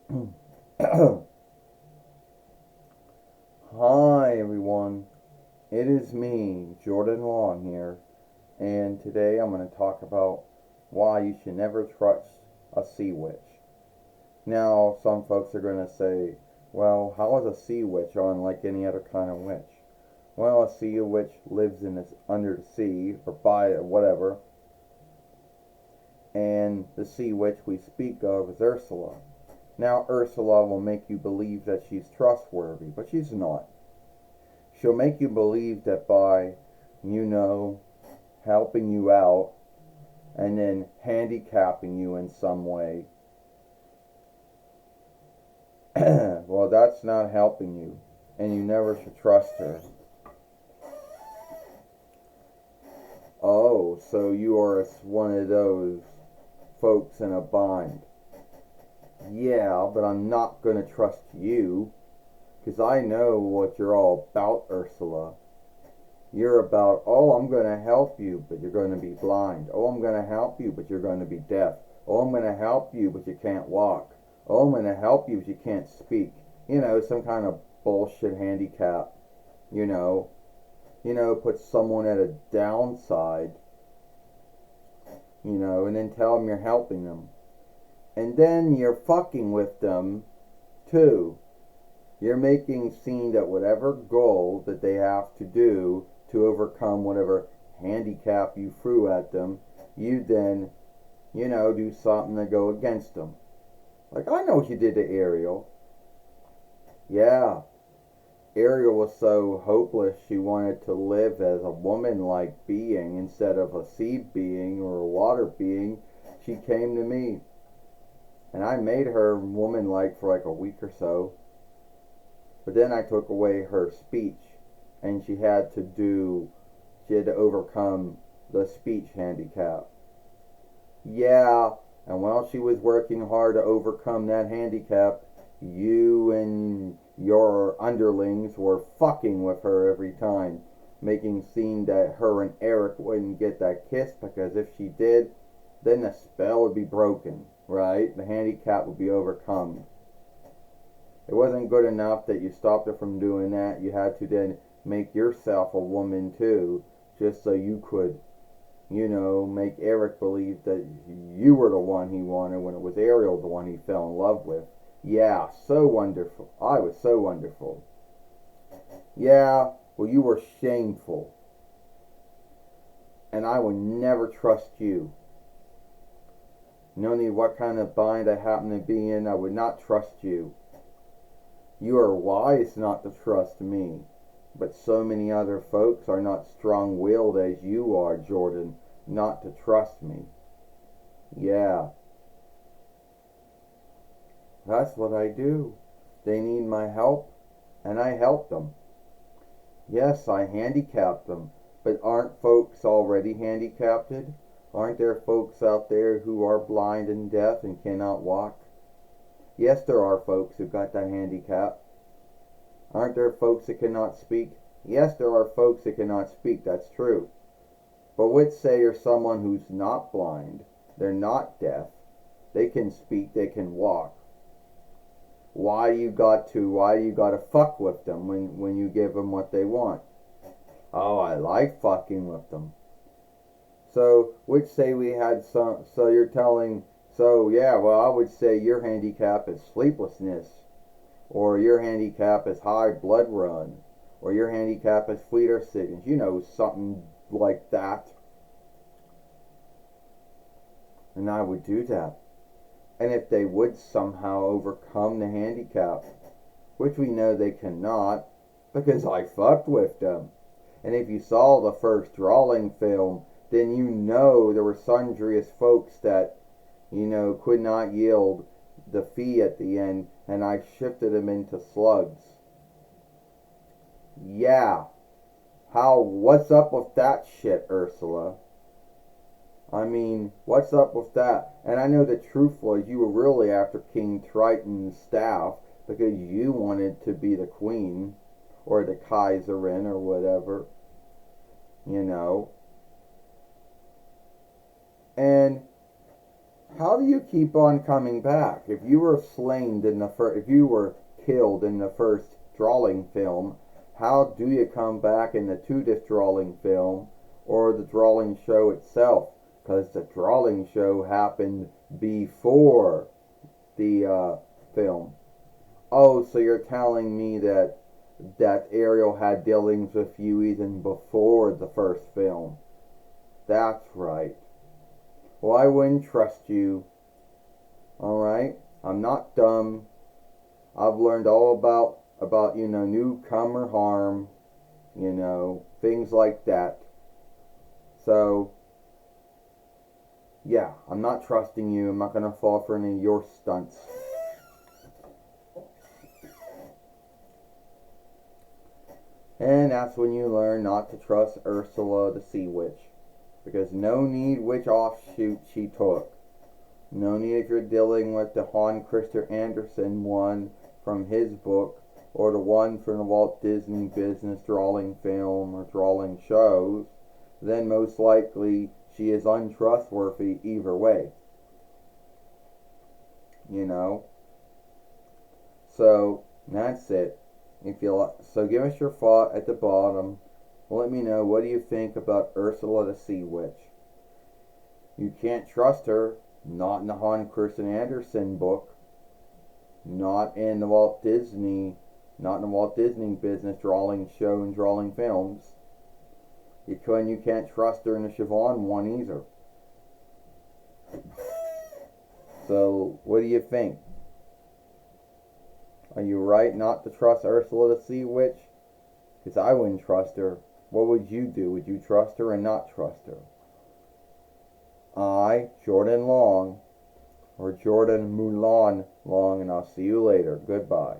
Hi everyone, it is me, Jordan Long here, and today I'm going to talk about why you should never trust a sea witch. Now, some folks are going to say, well, how is a sea witch unlike any other kind of witch? Well, a sea witch lives under the sea, or by whatever, and the sea witch we speak of is Ursula. Now, Ursula will make you believe that she's trustworthy, but she's not. She'll make you believe that by, you know, helping you out and then handicapping you in some way, well, that's not helping you, and you never should trust her. Oh, so you are one of those folks in a bind. Yeah, but I'm not going to trust you, because I know what you're all about, Ursula. You're about, oh, I'm going to help you, but you're going to be blind. Oh, I'm going to help you, but you're going to be deaf. Oh, I'm going to help you, but you can't walk. Oh, I'm going to help you, but you can't speak. You know, some kind of bullshit handicap. You know, put someone at a downside, and then tell them you're helping them. And then you're fucking with them, too. You're making seem that whatever goal that they have to do to overcome whatever handicap you threw at them, you then, do something to go against them. Like, I know what you did to Ariel. Yeah, Ariel was so hopeless she wanted to live as a woman-like being instead of a sea being or a water being. She came to me, and I made her woman-like for like a week or so. But then I took away her speech, and she had to overcome the speech handicap. Yeah, and while she was working hard to overcome that handicap, you and your underlings were fucking with her every time, making scene that her and Eric wouldn't get that kiss because if she did, then the spell would be broken, right? The handicap would be overcome. It wasn't good enough that you stopped her from doing that. You had to then make yourself a woman too, just so you could, make Eric believe that you were the one he wanted when it was Ariel the one he fell in love with. Yeah, so wonderful. I was so wonderful. Yeah, well, you were shameful. And I would never trust you. No need what kind of bind I happen to be in, I would not trust you. You are wise not to trust me. But so many other folks are not strong-willed as you are, Jordan, not to trust me. Yeah, that's what I do. They need my help, and I help them. Yes, I handicap them, but aren't folks already handicapped? Aren't there folks out there who are blind and deaf and cannot walk? Yes, there are folks who got that handicap. Aren't there folks that cannot speak? Yes, there are folks that cannot speak, that's true. But let's say you're someone who's not blind, they're not deaf, they can speak, they can walk. Why you got to fuck with them when you give them what they want? Oh, I like fucking with them. So, which say we had so you're telling, so yeah, well, I would say your handicap is sleeplessness, or your handicap is high blood run, or your handicap is fleeter sickness, something like that. And I would do that. And if they would somehow overcome the handicap, which we know they cannot, because I fucked with them. And if you saw the first drawing film, then you know there were sundriest folks that, could not yield the fee at the end, and I shifted them into slugs. Yeah. What's up with that shit, Ursula? I mean, what's up with that? And I know the truth was you were really after King Triton's staff because you wanted to be the queen or the Kaiserin or whatever, you know. And How do you keep on coming back? If you were if you were killed in the first drawing film, how do you come back in the two-disc drawing film or the drawing show itself? Because the drawing show happened before the film. Oh, so you're telling me that Ariel had dealings with you even before the first film? That's right. Well, I wouldn't trust you. Alright? I'm not dumb. I've learned all about newcomer harm, things like that. So, yeah, I'm not trusting you. I'm not gonna fall for any of your stunts. And that's when you learn not to trust Ursula the Sea Witch. Because no need which offshoot she took. No need if you're dealing with the Hans Christer Andersen one from his book, or the one from the Walt Disney Business drawing film or drawing shows, then most likely she is untrustworthy either way. So that's it. So give us your thought at the bottom. Let me know, what do you think about Ursula the Sea Witch? You can't trust her. Not in the Hans Christian Andersen book. Not in the Walt Disney Business drawing show and drawing films. You can't trust her in the Siobhan one either. So what do you think? Are you right not to trust Ursula the Sea Witch? Because I wouldn't trust her. What would you do? Would you trust her and not trust her? I, Jordan Long, or Jordan Mulan Long, and I'll see you later. Goodbye.